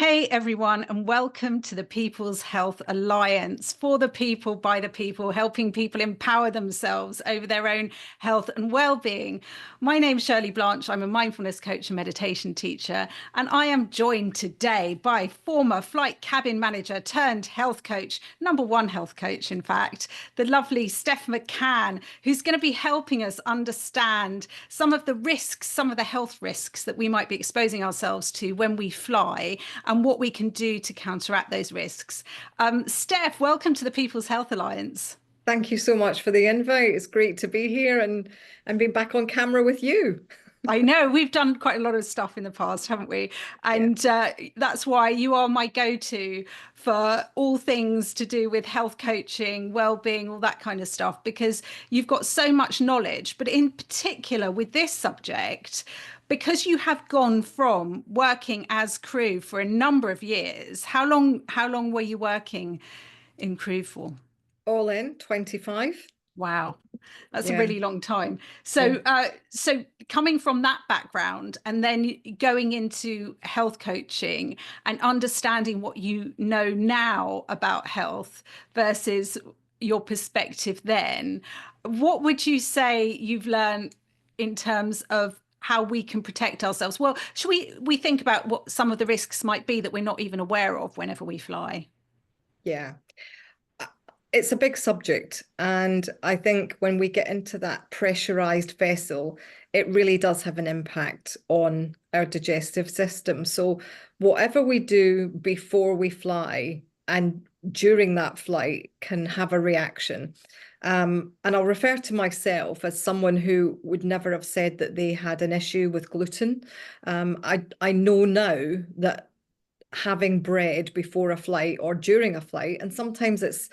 Hey everyone, and welcome to the People's Health Alliance, for the people, by the people, helping people empower themselves over their own health and well-being. My name's Shirley Blanch. I'm a mindfulness coach and meditation teacher, and I am joined today by former flight cabin manager turned health coach, #1 health coach, in fact, the lovely Steph McCann, who's going to be helping us understand some of the risks, some of the health risks that we might be exposing ourselves to when we fly, and what we can do to counteract those risks. Steph, welcome to the People's Health Alliance. Thank you so much for the invite. It's great to be here and being back on camera with you. I know we've done quite a lot of stuff in the past, haven't we? Yeah. And that's why you are my go-to for all things to do with health coaching, well-being, all that kind of stuff, because you've got so much knowledge. But in particular with this subject, because you have gone from working as crew for a number of years, how long were you working in crew for? All in 25. Wow, that's a Yeah. really long time. Yeah. So coming from that background and then going into health coaching and understanding what you know now about health versus your perspective then, what would you say you've learned in terms of how we can protect ourselves? Well, should we think about what some of the risks might be that we're not even aware of whenever we fly? Yeah. It's a big subject. And I think when we get into that pressurized vessel, it really does have an impact on our digestive system. So whatever we do before we fly and during that flight can have a reaction. And I'll refer to myself as someone who would never have said that they had an issue with gluten. I know now that having bread before a flight or during a flight, and sometimes it's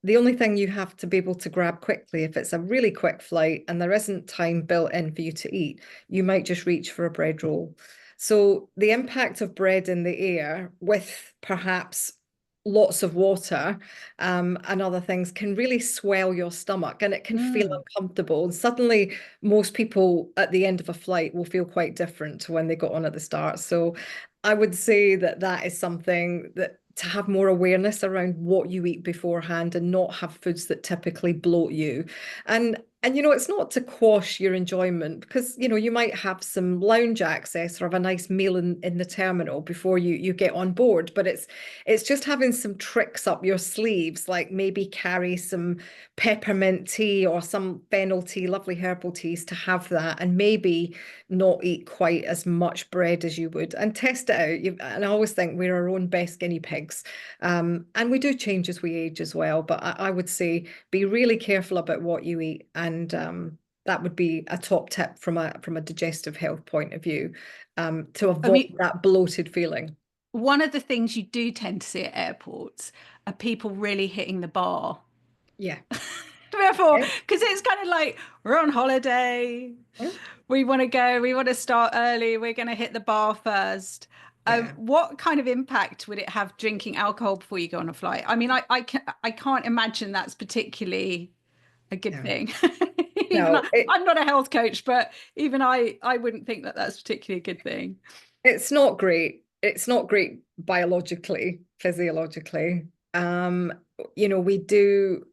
the only thing you have to be able to grab quickly. If it's a really quick flight and there isn't time built in for you to eat, you might just reach for a bread roll. So the impact of bread in the air with perhaps lots of water and other things can really swell your stomach, and it can feel Mm. uncomfortable. And suddenly, most people at the end of a flight will feel quite different to when they got on at the start. So I would say that that is something that to have more awareness around what you eat beforehand and not have foods that typically bloat you. And it's not to quash your enjoyment, because you might have some lounge access or have a nice meal in the terminal before you get on board, but it's just having some tricks up your sleeves, like maybe carry some peppermint tea or some fennel tea, lovely herbal teas, to have that, and maybe not eat quite as much bread as you would, and test it out. And I always think we're our own best guinea pigs. And we do change as we age as well. But I would say be really careful about what you eat. And that would be a top tip from a digestive health point of view, to I avoid mean, that bloated feeling. one of the things you do tend to see at airports are people really hitting the bar. Yeah. Therefore, Yeah. because it's kind of like we're on holiday, we want to go, we want to start early, we're going to hit the bar first. Yeah. What kind of impact would it have drinking alcohol before you go on a flight? I mean, I can't imagine that's particularly a good No. thing. Even No, I'm not a health coach, but even I wouldn't think that that's particularly a good thing. it's not great. It's not great biologically, physiologically. We do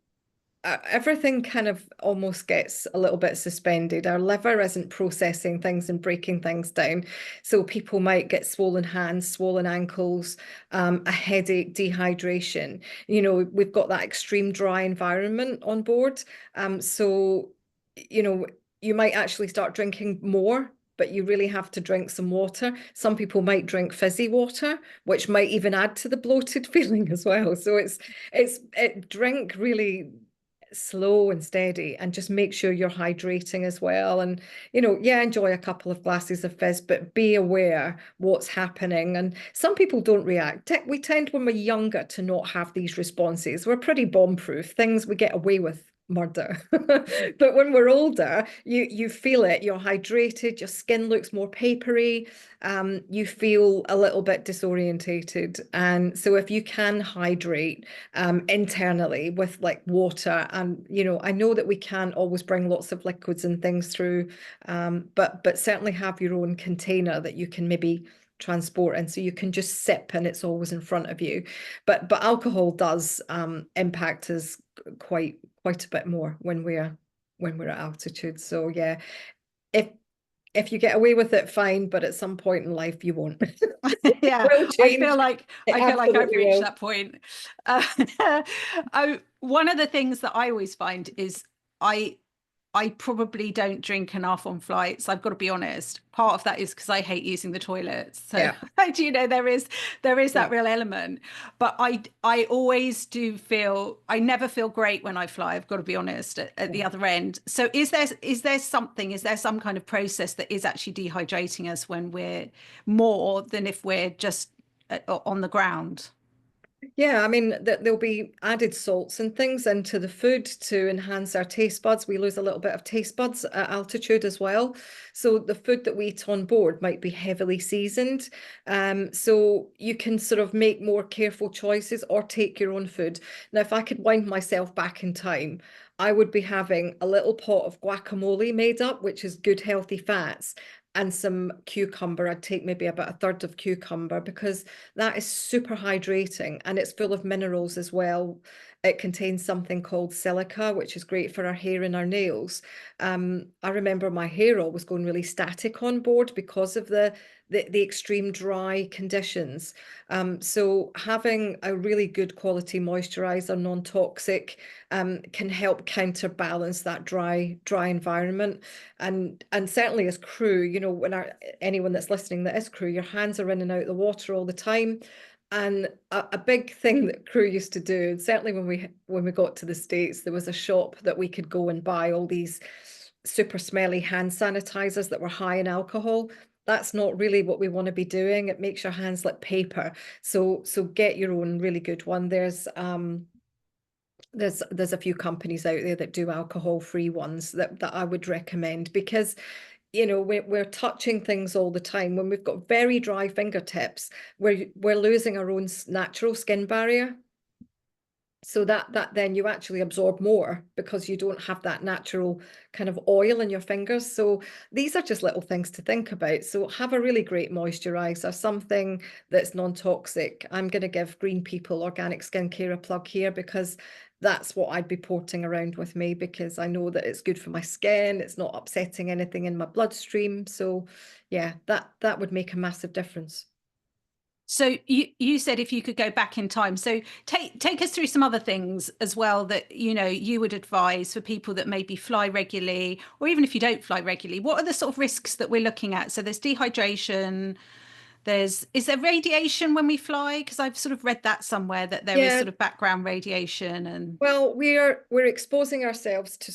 everything kind of almost gets a little bit suspended. Our liver isn't processing things and breaking things down. So people might get swollen hands, swollen ankles, a headache, dehydration. We've got that extreme dry environment on board. So, you know, you might actually start drinking more, but you really have to drink some water. Some people might drink fizzy water, which might even add to the bloated feeling as well. So drink really slow and steady, and just make sure you're hydrating as well. And yeah, enjoy a couple of glasses of fizz, but be aware what's happening. And some people don't react. We tend, when we're younger, to not have these responses. We're pretty bomb proof. Things we get away with murder. But when we're older, you feel it. You're hydrated, your skin looks more papery, you feel a little bit disorientated. And so if you can hydrate internally with like water, and I know that we can't always bring lots of liquids and things through, but certainly have your own container that you can maybe transport, and so you can just sip and it's always in front of you. But alcohol does impact us quite a bit more when we're at altitude. So yeah, if you get away with it, fine, but at some point in life you won't. It Yeah, will I change. feel like It I've absolutely reached will. that point. Uh, one of the things that I always find is I I probably don't drink enough on flights. I've got to be honest. Part of that is because I hate using the toilets. So, Yeah, there is that yeah. real element. But I always do feel I never feel great when I fly. I've got to be honest at the other end. So is there some kind of process that is actually dehydrating us when we're more than if we're just on the ground? Yeah, I mean, there'll be added salts and things into the food to enhance our taste buds. We lose a little bit of taste buds at altitude as well. So the food that we eat on board might be heavily seasoned. So you can sort of make more careful choices or take your own food. Now, if I could wind myself back in time, I would be having a little pot of guacamole made up, which is good, healthy fats, and some cucumber. I'd take maybe about a third of cucumber because that is super hydrating and it's full of minerals as well. It contains something called silica, which is great for our hair and our nails. I remember my hair always going really static on board because of the extreme dry conditions. So having a really good quality moisturizer, non-toxic, can help counterbalance that dry environment. And certainly as crew, you know, anyone that's listening that is crew, your hands are in and out the water all the time. And a big thing that crew used to do, certainly when we got to the States, there was a shop that we could go and buy all these super smelly hand sanitizers that were high in alcohol. That's not really what we want to be doing. It makes your hands like paper. So get your own really good one. There's a few companies out there that do alcohol-free ones that I would recommend because you know we're touching things all the time. When we've got very dry fingertips, we're losing our own natural skin barrier. So that then you actually absorb more because you don't have that natural kind of oil in your fingers. So these are just little things to think about. So have a really great moisturizer, something that's non-toxic. I'm going to give Green People Organic Skincare a plug here because that's what I'd be porting around with me because I know that it's good for my skin. It's not upsetting anything in my bloodstream. So yeah, that would make a massive difference. So you said if you could go back in time. So take us through some other things as well that you would advise for people that maybe fly regularly, or even if you don't fly regularly. What are the sort of risks that we're looking at? So there's dehydration. Is there radiation when we fly? Because I've sort of read that somewhere that there is Yeah, sort of background radiation and well, we're exposing ourselves to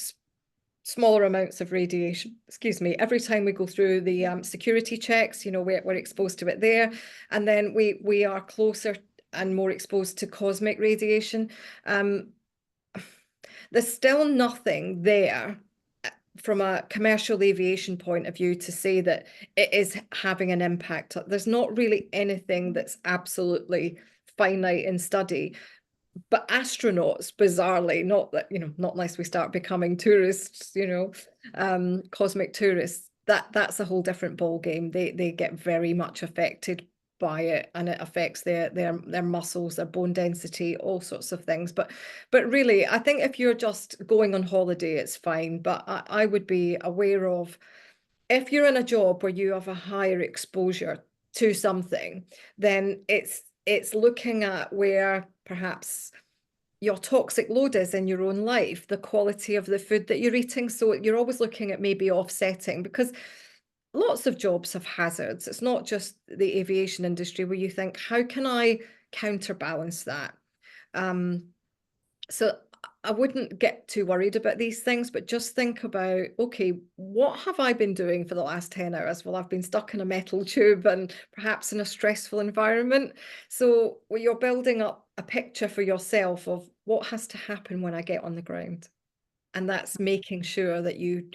smaller amounts of radiation, excuse me, every time we go through the security checks. You know, we're exposed to it there, and then we are closer and more exposed to cosmic radiation. Um, there's still nothing there from a commercial aviation point of view to say that it is having an impact. There's not really anything that's absolutely finite in study. But astronauts, bizarrely, not that, you know, not unless we start becoming tourists, you know, cosmic tourists, that's a whole different ball game. They get very much affected by it, and it affects their muscles, their bone density, all sorts of things. But really, I think if you're just going on holiday, it's fine. But I would be aware of if you're in a job where you have a higher exposure to something, then it's looking at where perhaps your toxic load is in your own life, the quality of the food that you're eating. So you're always looking at maybe offsetting because lots of jobs have hazards. It's not just the aviation industry where you think, how can I counterbalance that? Um, so I wouldn't get too worried about these things, but just think about, okay, what have I been doing for the last 10 hours? Well, I've been stuck in a metal tube and perhaps in a stressful environment. So well, you're building up a picture for yourself of what has to happen when I get on the ground. And that's making sure that you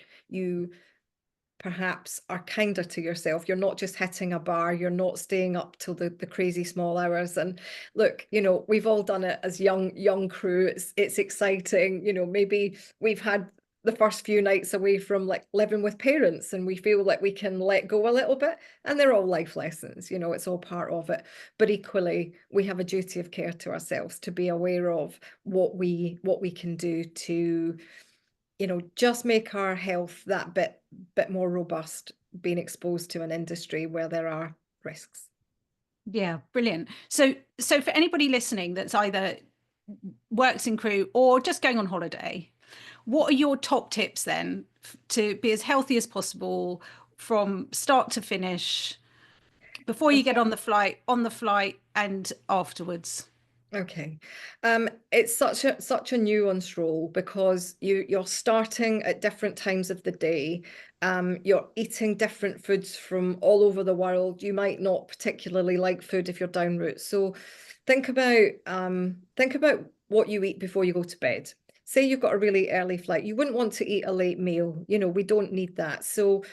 perhaps are kinder to yourself. You're not just hitting a bar, you're not staying up till the crazy small hours. And look, you know, we've all done it as young crew. It's exciting. You know, maybe we've had the first few nights away from like living with parents, and we feel like we can let go a little bit, and they're all life lessons, you know, it's all part of it. But equally, we have a duty of care to ourselves to be aware of what we can do to, you know, just make our health that bit more robust, being exposed to an industry where there are risks. Yeah, brilliant. So for anybody listening that's either works in crew or just going on holiday, what are your top tips then to be as healthy as possible from start to finish before you get on the flight and afterwards? Okay. It's such a nuanced role because you're starting at different times of the day. You're eating different foods from all over the world. You might not particularly like food if you're down route. So think about what you eat before you go to bed. Say you've got a really early flight. You wouldn't want to eat a late meal. You know, we don't need that. So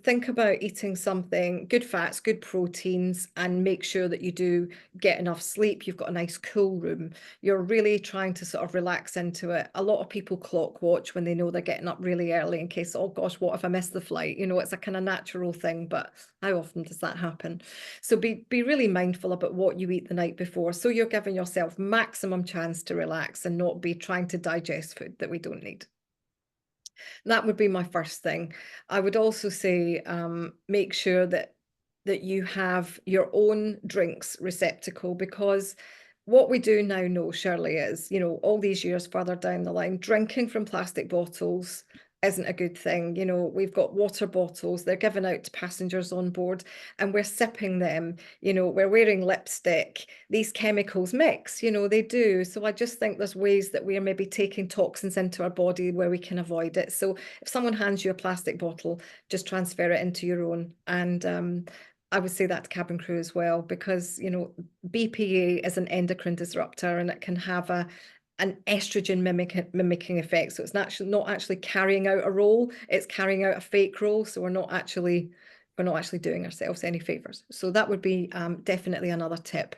think about eating something good fats, good proteins, and make sure that you do get enough sleep. You've got a nice cool room. You're really trying to sort of relax into it. A lot of people clock watch when they know they're getting up really early in case, oh gosh, what if I miss the flight? You know, it's a kind of natural thing, but how often does that happen? So be really mindful about what you eat the night before, so you're giving yourself maximum chance to relax and not be trying to digest food that we don't need. That would be my first thing. I would also say make sure that you have your own drinks receptacle, because what we do now know, Shirley, is, you know, all these years further down the line, drinking from plastic bottles isn't a good thing. You know, we've got water bottles, they're given out to passengers on board, and we're sipping them. You know, we're wearing lipstick. These chemicals mix, you know, they do. So I just think there's ways that we are maybe taking toxins into our body where we can avoid it. So if someone hands you a plastic bottle, just transfer it into your own. And I would say that to cabin crew as well, because, you know, BPA is an endocrine disruptor, and it can have an estrogen mimicking effect. So it's not actually carrying out a role, it's carrying out a fake role. So we're not actually doing ourselves any favors. So that would be definitely another tip.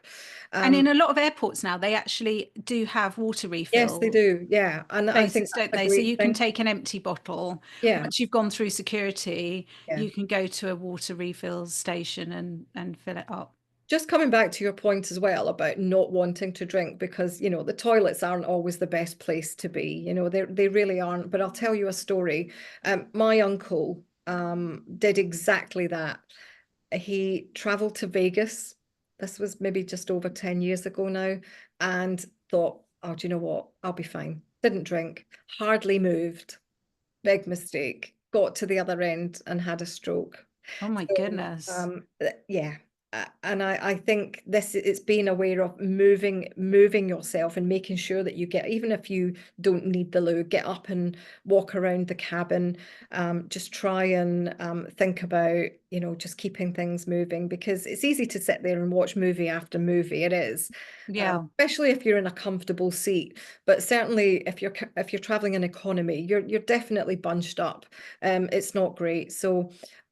And in a lot of airports now, they actually do have water Yes, they refill do. Yeah. And I think places, that's don't a they? So great you can thing. take an empty bottle. Yeah. Once you've gone through security, Yeah. you can go to a water refill station and fill it up. Just coming back to your point as well about not wanting to drink, because, you know, the toilets aren't always the best place to be. You know, they really aren't. But I'll tell you a story. My uncle did exactly that. He traveled to Vegas. This was maybe just over 10 years ago now, and thought, oh, do you know what? I'll be fine. Didn't drink, hardly moved. Big mistake. Got to the other end and had a stroke. Oh my So, goodness. yeah. And I think it's being aware of moving yourself and making sure that you get, even if you don't need the loo, get up and walk around the cabin. Just try and think about, you know, just keeping things moving, because it's easy to sit there and watch movie after movie. It is, Yeah. especially if you're in a comfortable seat. But certainly if you're traveling in economy, you're definitely bunched up. It's not great. So,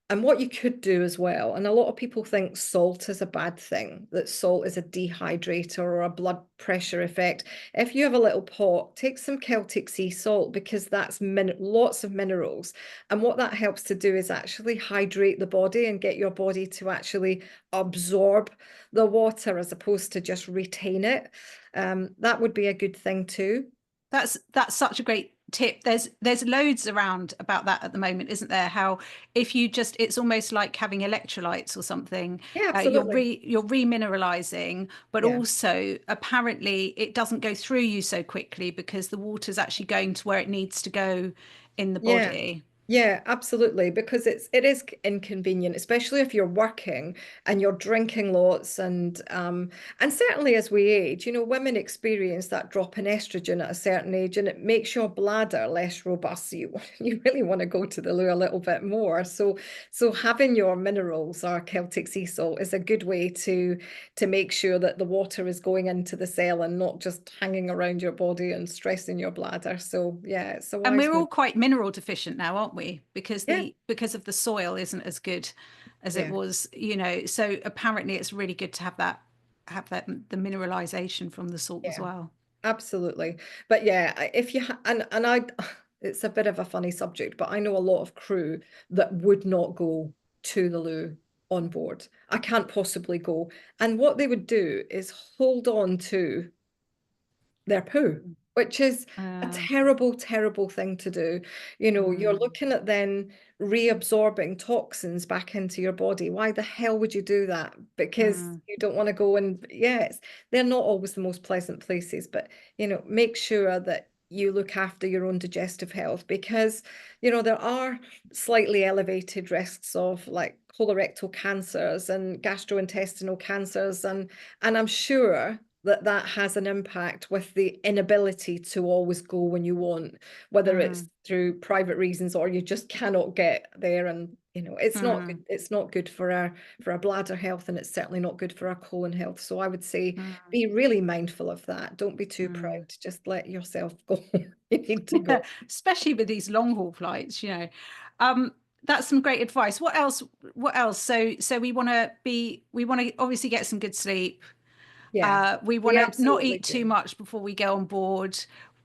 and what you could do as well, and a lot of people think salt is a bad thing, that salt is a dehydrator or a blood pressure effect. If you have a little pot, take some Celtic sea salt, because that's lots of minerals. And what that helps to do is actually hydrate the body and get your body to actually absorb the water as opposed to just retain it. That would be a good thing too. That's such a great tip. There's loads around about that at the moment, isn't there? How if you just, it's almost like having electrolytes or something. Yeah, You're absolutely. remineralizing, but Yeah. also apparently it doesn't go through you so quickly because the water's actually going to where it needs to go in the Yeah. body. Yeah, absolutely, because it is inconvenient, especially if you're working and you're drinking lots, and certainly as we age, you know, women experience that drop in estrogen at a certain age, and it makes your bladder less robust. So you you really want to go to the loo a little bit more. So having your minerals or Celtic sea salt is a good way to make sure that the water is going into the cell and not just hanging around your body and stressing your bladder. So yeah, it's a And wise we're move. all quite mineral deficient now, aren't we? Because Yeah, because of the soil isn't as good as it yeah. was, you know. So apparently it's really good to have that the mineralization from the salt as Yeah, well. absolutely. But yeah, if you and I It's a bit of a funny subject, but I know a lot of crew that would not go to the loo on board. I can't possibly go. And what they would do is hold on to their poo, which is a Uh, terrible, terrible thing to do. You know, you're mm, looking at then reabsorbing toxins back into your body. Why the hell would you do that? Because mm, you don't want to go and, yes, they're not always the most pleasant places, but, you know, make sure that you look after your own digestive health because, you know, there are slightly elevated risks of like colorectal cancers and gastrointestinal cancers. And I'm sure that that has an impact with the inability to always go when you want, whether it's mm, through private reasons or you just cannot get there. And you know, it's not good. mm, It's not good for our bladder health, and it's certainly not good for our colon health. So I would say mm, be really mindful of that. Don't be too proud. mm. Just let yourself go. You need to go. Especially with these long haul flights, you know. Um, that's some great advice. What else? What else? So we want to obviously get some good sleep. Yeah, We want we to not absolutely eat too do. much before we go on board.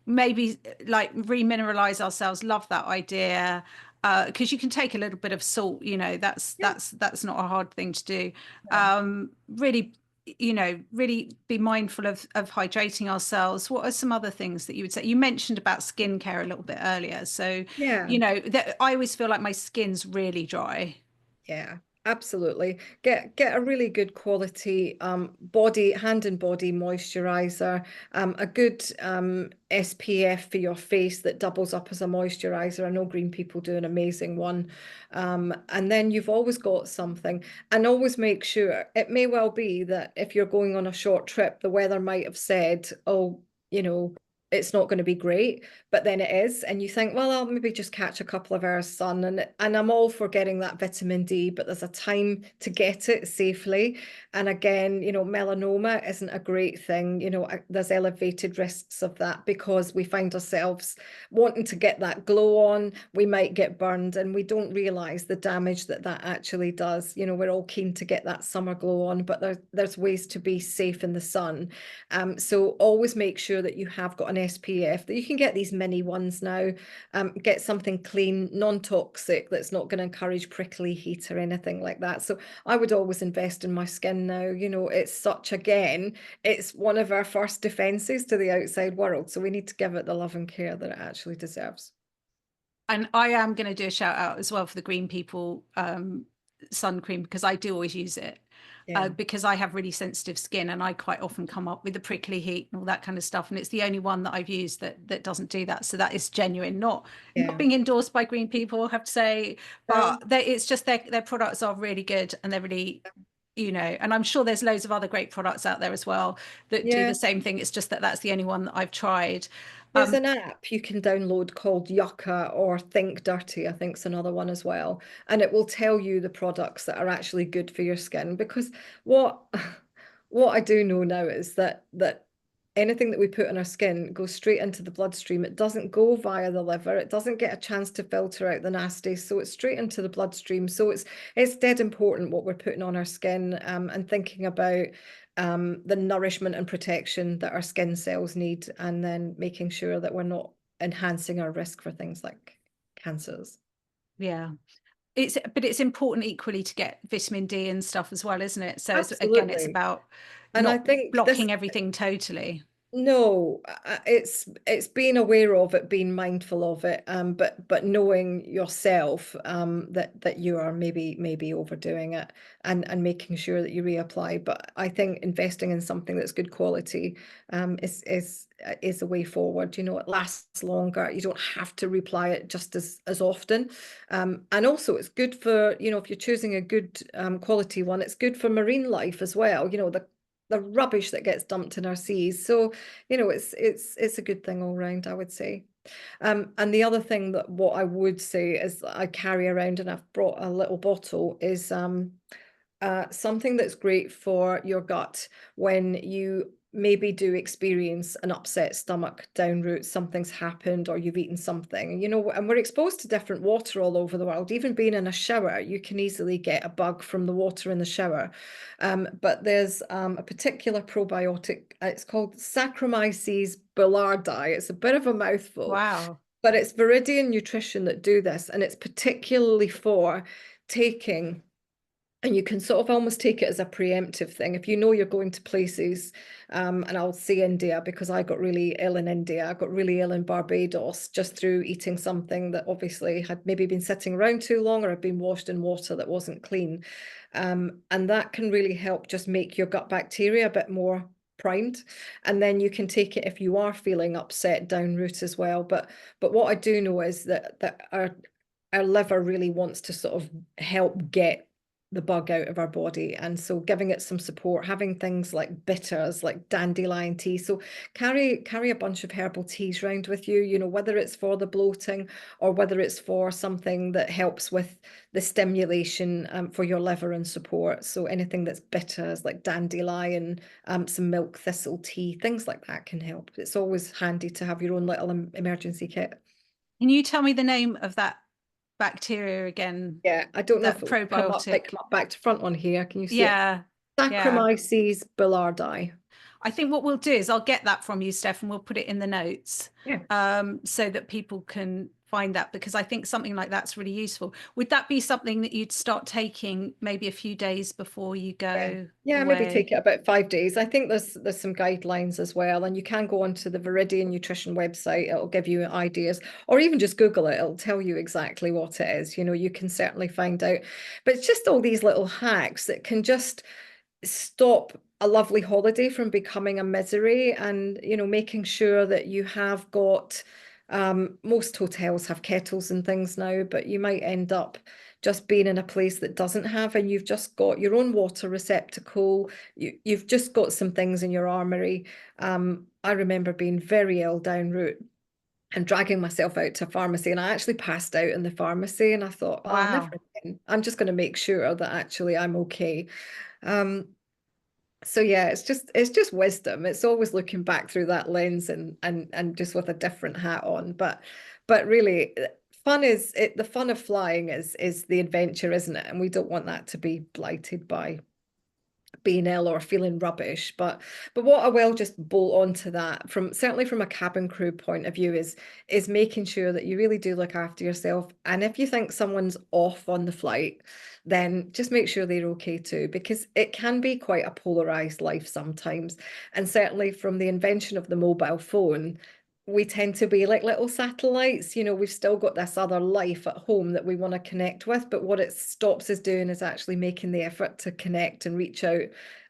Maybe like remineralize ourselves. Love that idea. Because you can take a little bit of salt, you know, Yeah. that's not a hard thing to do. No. Really, you know, really be mindful of hydrating ourselves. What are some other things that you would say? You mentioned about skincare a little bit earlier. So, Yeah. you know, that I always feel like my skin's really dry. Yeah, absolutely. Get a really good quality body, hand and body moisturizer, a good SPF for your face that doubles up as a moisturizer. I know green people do an amazing one. And then you've always got something. And always make sure, it may well be that if you're going on a short trip, the weather might have said, oh, you know, it's not going to be great, but then it is, and you think, well, I'll maybe just catch a couple of hours sun, and I'm all for getting that vitamin D, but there's a time to get it safely. And again, you know, melanoma isn't a great thing. You know, there's elevated risks of that because we find ourselves wanting to get that glow on. We might get burned, and we don't realize the damage that that actually does. You know, we're all keen to get that summer glow on, but there's ways to be safe in the sun. So always make sure that you have got an SPF, that you can get these mini ones now. Get something clean, non-toxic, that's not going to encourage prickly heat or anything like that. So I would always invest in my skin now. You know, it's such, again, it's one of our first defenses to the outside world. So we need to give it the love and care that it actually deserves. And I am going to do a shout out as well for the Green People sun cream because I do always use it. Yeah, Because I have really sensitive skin and I quite often come up with the prickly heat and all that kind of stuff. And it's the only one that I've used that doesn't do that. So that is genuine, not yeah. being endorsed by Green People, I have to say, No, but it's just their products are really good and they're really, you know, and I'm sure there's loads of other great products out there as well that do yeah. the same thing. It's just that that's the only one that I've tried. There's an app you can download called Yucca or Think Dirty, I think is another one as well. And it will tell you the products that are actually good for your skin. Because what what I do know now is that anything that we put on our skin goes straight into the bloodstream. It doesn't go via the liver. It doesn't get a chance to filter out the nasty. So it's straight into the bloodstream. So it's dead important what we're putting on our skin, and thinking about the nourishment and protection that our skin cells need, and then making sure that we're not enhancing our risk for things like cancers. Yeah. But it's important equally to get vitamin D and stuff as well, isn't it? So it's Absolutely. about And I not think this blocking everything totally. No, it's being aware of it, being mindful of it, but knowing yourself, that you are maybe overdoing it, and making sure that you reapply. But I think investing in something that's good quality, is a way forward. You know, it lasts longer. You don't have to reapply it just as often, and also it's good for, you know, if you're choosing a good quality one, it's good for marine life as well. You know, the rubbish that gets dumped in our seas. So, you know, it's a good thing all round, I would say. And the other thing that what I would say is that I carry around, and I've brought a little bottle, is something that's great for your gut when you maybe do experience an upset stomach down route, something's happened or you've eaten something, you know, and we're exposed to different water all over the world. Even being in a shower, you can easily get a bug from the water in the shower. But there's a particular probiotic, it's called Saccharomyces boulardii. It's a bit of a mouthful, Wow. But it's Viridian Nutrition that do this, and it's particularly for taking, and you can sort of almost take it as a preemptive thing. If you know you're going to places, and I'll say India because I got really ill in India, I got really ill in Barbados just through eating something that obviously had maybe been sitting around too long or had been washed in water that wasn't clean. And that can really help just make your gut bacteria a bit more primed, and then you can take it if you are feeling upset down route as well. But what I do know is that our liver really wants to sort of help get the bug out of our body, and so giving it some support, having things like bitters, like dandelion tea. So carry a bunch of herbal teas around with you, you know, whether it's for the bloating or whether it's for something that helps with the stimulation, for your liver and support. So anything that's bitters like dandelion, some milk thistle tea, things like that can help. It's always handy to have your own little emergency kit. Can you tell me the name of that bacteria again? Yeah, I don't know if That it will probiotic. come up back to front on here. Can you see it? Yeah, yeah. Saccharomyces boulardii. I think what we'll do is I'll get that from you, Steph, and we'll put it in the notes, Yeah. so that people can find that, because I think something like that's really useful. Would that be something that you'd start taking maybe a few days before you Yeah. go Yeah, maybe take away? it about 5 days. I think there's some guidelines as well, and you can go onto the Viridian Nutrition website. It'll give you ideas, or even just Google it. It'll tell you exactly what it is. You know, you can certainly find out. But it's just all these little hacks that can just stop a lovely holiday from becoming a misery, and you know, making sure that you have got, most hotels have kettles and things now, but you might end up just being in a place that doesn't have, and you've just got your own water receptacle. You've just got some things in your armory. I remember being very ill down route and dragging myself out to a pharmacy, and I actually passed out in the pharmacy, and I thought, oh, never Wow. again. I'm just going to make sure that actually I'm okay. Um, so yeah, it's just wisdom. It's always looking back through that lens, and just with a different hat on. But really, the fun of flying is the adventure, isn't it? And we don't want that to be blighted by being ill or feeling rubbish. But what I will just bolt onto that, from certainly from a cabin crew point of view, is making sure that you really do look after yourself. And if you think someone's off on the flight, then just make sure they're okay too, because it can be quite a polarized life sometimes. And certainly from the invention of the mobile phone, we tend to be like little satellites. You know, we've still got this other life at home that we want to connect with, but what it stops us doing is actually making the effort to connect and reach out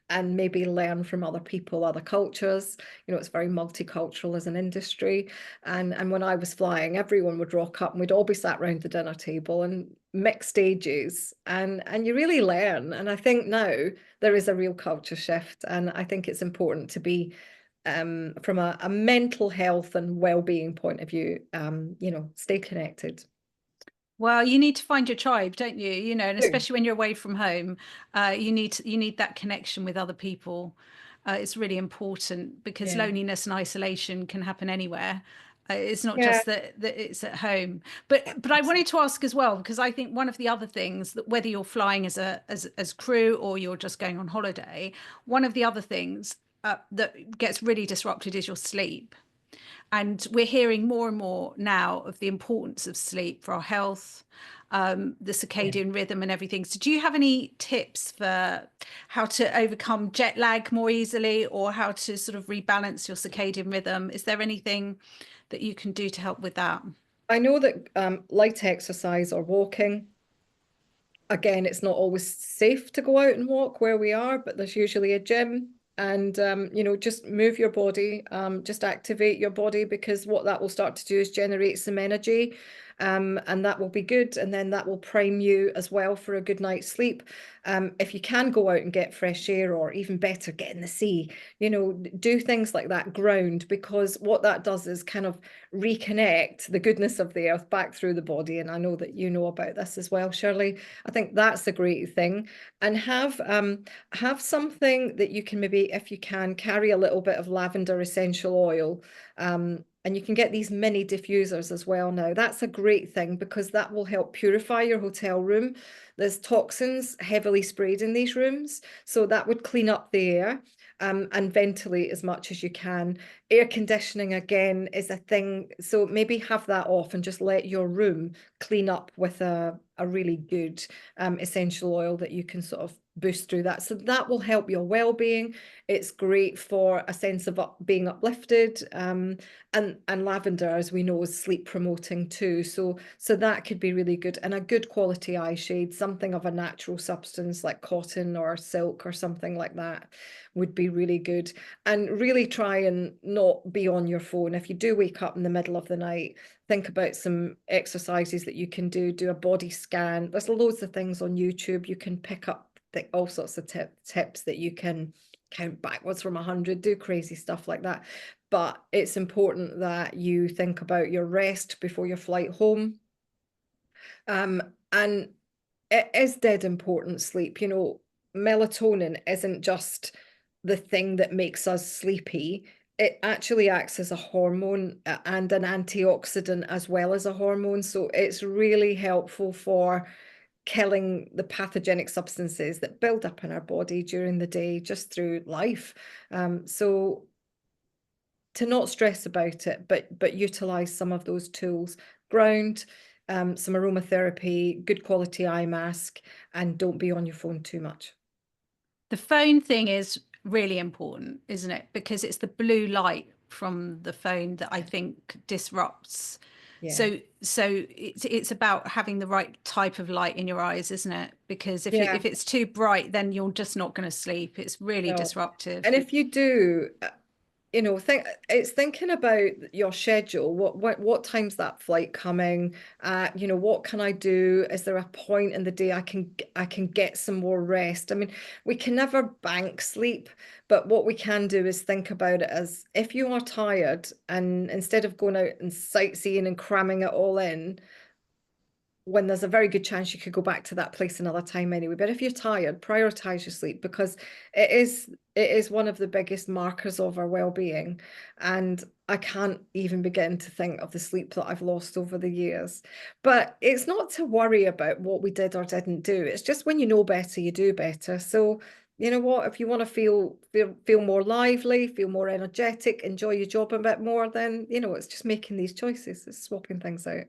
and maybe learn from other people, other cultures. You know, it's very multicultural as an industry. And when I was flying, everyone would rock up and we'd all be sat around the dinner table and mixed ages, and you really learn. And I think now there is a real culture shift, and I think it's important to be, from a mental health and well-being point of view, you know, stay connected. Well, you need to find your tribe, don't you? You know, and Do. especially when you're away from home, you need that connection with other people. It's really important, because Yeah. loneliness and isolation can happen anywhere. It's not Yeah, just that it's at home. But I wanted to ask as well, because I think one of the other things, that whether you're flying as crew or you're just going on holiday, one of the other things that gets really disrupted is your sleep. And we're hearing more and more now of the importance of sleep for our health, the yeah. circadian rhythm and everything. So do you have any tips for how to overcome jet lag more easily, or how to sort of rebalance your circadian rhythm? Is there anything that you can do to help with that? I know that, light exercise or walking, again, it's not always safe to go out and walk where we are, but there's usually a gym. And you know, just move your body, just activate your body, because what that will start to do is generate some energy, and that will be good. And then that will prime you as well for a good night's sleep. If you can go out and get fresh air, or even better, get in the sea, you know, do things like that, ground, because what that does is kind of reconnect the goodness of the earth back through the body. And I know that you know about this as well, Shirley. I think that's a great thing. And have something that you can, maybe, if you can, carry a little bit of lavender essential oil. And you can get these mini diffusers as well now. That's a great thing, because that will help purify your hotel room. There's toxins heavily sprayed in these rooms, so that would clean up the air. and ventilate as much as you can. Air conditioning, again, is a thing. So maybe have that off and just let your room clean up with a really good essential oil that you can sort of boost through that. So that will help your well-being. It's great for a sense of being uplifted. And lavender, as we know, is sleep promoting too. So that could be really good. And a good quality eye shade, something of a natural substance like cotton or silk or something like that would be really good. And really try and not be on your phone. If you do wake up in the middle of the night, think about some exercises that you can do a body scan. There's loads of things on YouTube. You can pick up all sorts of tips that you can count backwards from 100, do crazy stuff like that. But it's important that you think about your rest before your flight home. And it is dead important, sleep. You know, melatonin isn't just the thing that makes us sleepy. It actually acts as a hormone and an antioxidant as well as a hormone. So it's really helpful for killing the pathogenic substances that build up in our body during the day, just through life. So to not stress about it, but utilize some of those tools. Ground, some aromatherapy, good quality eye mask, and don't be on your phone too much. The phone thing is really important, isn't it? Because it's the blue light from the phone that I think disrupts. Yeah. So it's about having the right type of light in your eyes, isn't it? Because Yeah. if it's too bright, then you're just not going to sleep. It's really No. disruptive. And if you do, you know, it's thinking about your schedule. What time's that flight coming? You know, what can I do? Is there a point in the day I can get some more rest? I mean, we can never bank sleep, but what we can do is think about it as, if you are tired, and instead of going out and sightseeing and cramming it all in, when there's a very good chance you could go back to that place another time anyway. But if you're tired, prioritize your sleep, because it is one of the biggest markers of our well-being. And I can't even begin to think of the sleep that I've lost over the years. But it's not to worry about what we did or didn't do. It's just, when you know better, you do better. So you know what, if you want to feel more lively, feel more energetic, enjoy your job a bit more, then you know, it's just making these choices, it's swapping things out.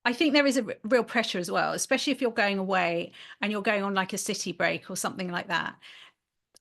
I think there is a real pressure as well, especially if you're going away and you're going on like a city break or something like that.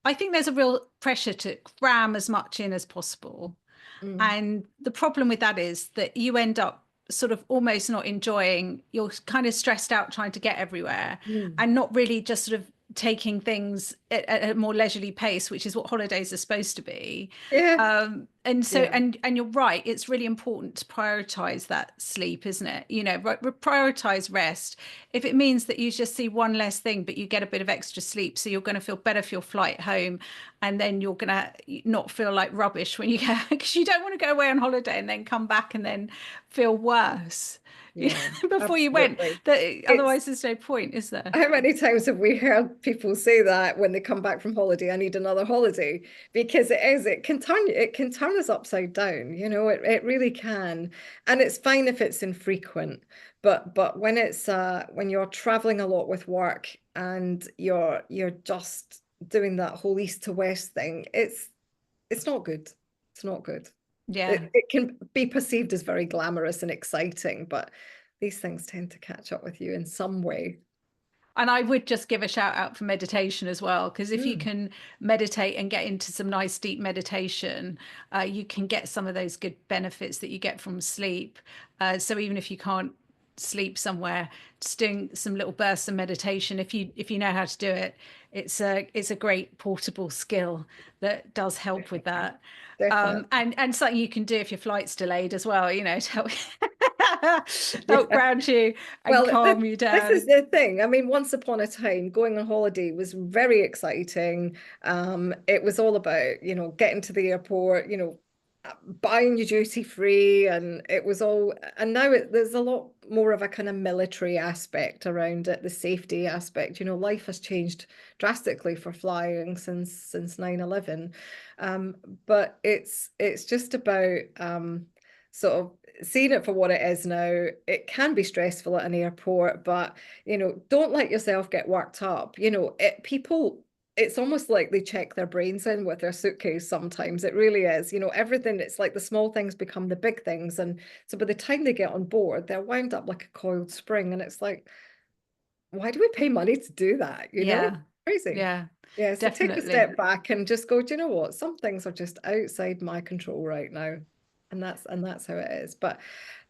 I think there's a real pressure to cram as much in as possible. Mm. And the problem with that is that you end up sort of almost not enjoying, you're kind of stressed out trying to get everywhere Mm. and not really just sort of taking things at a more leisurely pace, which is what holidays are supposed to be. Yeah. And so, Yeah. and you're right, it's really important to prioritize that sleep, isn't it? You know, prioritize rest. If it means that you just see one less thing, but you get a bit of extra sleep, so you're going to feel better for your flight home, and then you're going to not feel like rubbish when you go, because you don't want to go away on holiday and then come back and then feel worse Yeah, before you went. absolutely. That It's otherwise there's no point, is there? How many times have we heard people say that when they come back from holiday, I need another holiday? Because it can turn us upside down, you know, it really can. And it's fine if it's infrequent, but when it's when you're traveling a lot with work and you're just doing that whole east to west thing, it's not good. It's not good. Yeah. It can be perceived as very glamorous and exciting, but these things tend to catch up with you in some way. And I would just give a shout out for meditation as well, because if you Mm. can meditate and get into some nice deep meditation, you can get some of those good benefits that you get from sleep. So even if you can't sleep somewhere, just doing some little bursts of meditation, if you know how to do it, it's a great portable skill that does help with Definitely. that. Definitely. And something you can do if your flight's delayed as well, you know, to help help Yeah. ground you and Well, calm you this is down. the thing. I mean, once upon a time, going on holiday was very exciting. It was all about, you know, getting to the airport, you know, buying your duty free, and it was all. And now there's a lot more of a kind of military aspect around it, the safety aspect. You know, life has changed drastically for flying since 9/11. But it's just about sort of seeing it for what it is now. It can be stressful at an airport, but you know, don't let yourself get worked up. You know, people it's almost like they check their brains in with their suitcase sometimes. It really is. You know, everything, it's like the small things become the big things. And so by the time they get on board, they're wound up like a coiled spring. And it's like, why do we pay money to do that? You know, Yeah. crazy. Yeah, Yeah. So take a definitely. step back and just go, do you know what? Some things are just outside my control right now. And that's how it is. But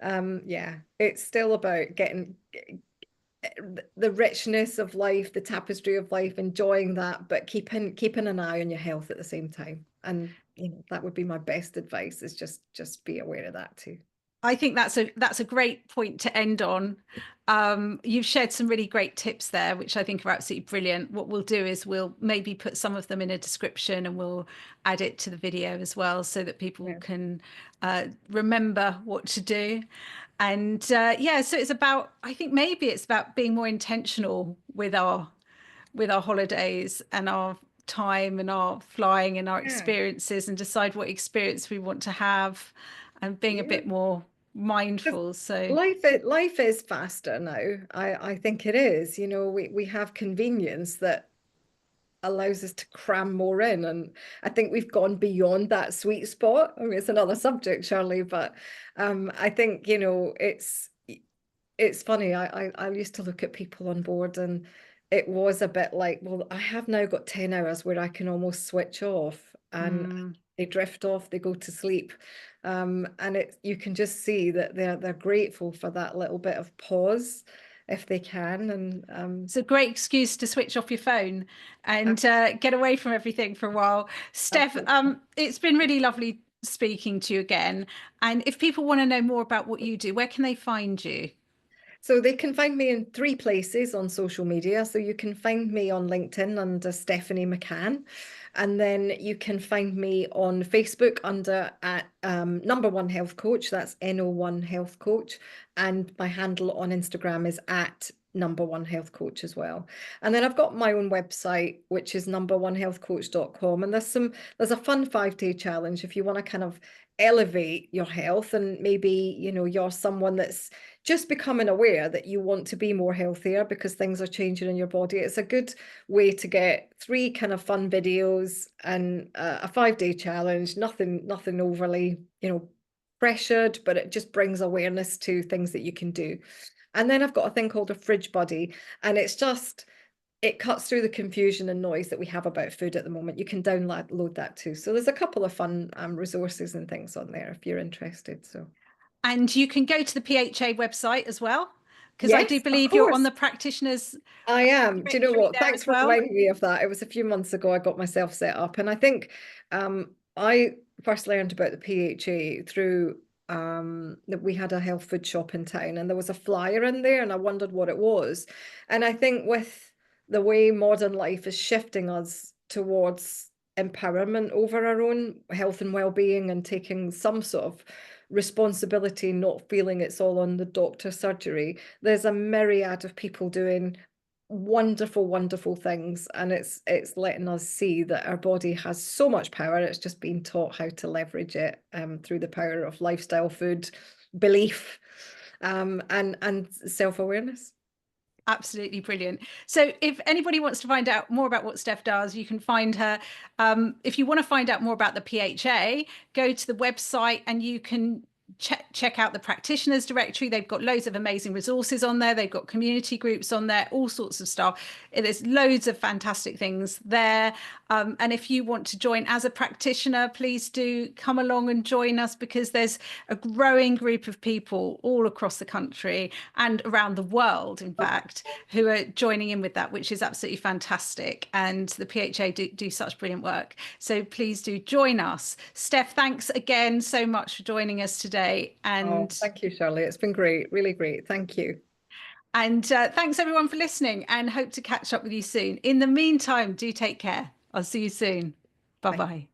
yeah, it's still about getting the richness of life, the tapestry of life, enjoying that, but keeping an eye on your health at the same time. And you know, that would be my best advice, is just be aware of that too. I think that's a great point to end on. You've shared some really great tips there, which I think are absolutely brilliant. What we'll do is we'll maybe put some of them in a description and we'll add it to the video as well so that people Yeah. can remember what to do. And yeah, so it's about, I think maybe it's about being more intentional with our holidays and our time and our flying and our Yeah. experiences, and decide what experience we want to have, and being a Yeah. bit more 'Cause mindful. So life is faster now. I think it is. You know, we have convenience that allows us to cram more in. And I think we've gone beyond that sweet spot. I mean, it's another subject, Shirley, but I think, you know, it's funny. I used to look at people on board, and it was a bit like, well, I have now got 10 hours where I can almost switch off, and they drift off, they go to sleep. And you can just see that they're grateful for that little bit of pause if they can. And it's a great excuse to switch off your phone and get away from everything for a while. Steph, absolutely. it's been really lovely speaking to you again. And if people want to know more about what you do, where can they find you? So they can find me in 3 places on social media. So you can find me on LinkedIn under Stephanie McCann. And then you can find me on Facebook under at number one health coach. That's NO1 health coach. And my handle on Instagram is at number one health coach as well. And then I've got my own website, which is numberonehealthcoach.com. And there's a fun 5-day challenge if you want to kind of elevate your health, and maybe, you know, you're someone that's just becoming aware that you want to be more healthier because things are changing in your body. It's a good way to get 3 kind of fun videos and a 5-day challenge. Nothing overly, you know, pressured, but it just brings awareness to things that you can do. And then I've got a thing called a fridge buddy, and it cuts through the confusion and noise that we have about food at the moment. You can download that too. So there's a couple of fun resources and things on there if you're interested. So And you can go to the PHA website as well, because I do yes, of believe you're on course. the practitioners I am. Do you know directory what? there Thanks as for well. reminding me of that. It was a few months ago I got myself set up. And I think I first learned about the PHA through that we had a health food shop in town, and there was a flyer in there, and I wondered what it was. And I think with the way modern life is shifting us towards empowerment over our own health and well-being, and taking some sort of responsibility, not feeling it's all on the doctor surgery, there's a myriad of people doing wonderful things, and it's letting us see that our body has so much power. It's just being taught how to leverage it through the power of lifestyle, food, belief, and self-awareness. Absolutely brilliant. So if anybody wants to find out more about what Steph does, you can find her. If you want to find out more about the PHA, go to the website and you can check out the practitioners directory. They've got loads of amazing resources on there. They've got community groups on there, all sorts of stuff. There's loads of fantastic things there. And if you want to join as a practitioner, please do come along and join us, because there's a growing group of people all across the country and around the world, in fact, who are joining in with that, which is absolutely fantastic. And the PHA do such brilliant work. So please do join us. Steph, thanks again so much for joining us today. Oh, And thank you, Shirley. It's been great, really great. Thank you. thanks everyone for listening, and hope to catch up with you soon. In the meantime, do take care. I'll see you soon. Bye Bye. bye.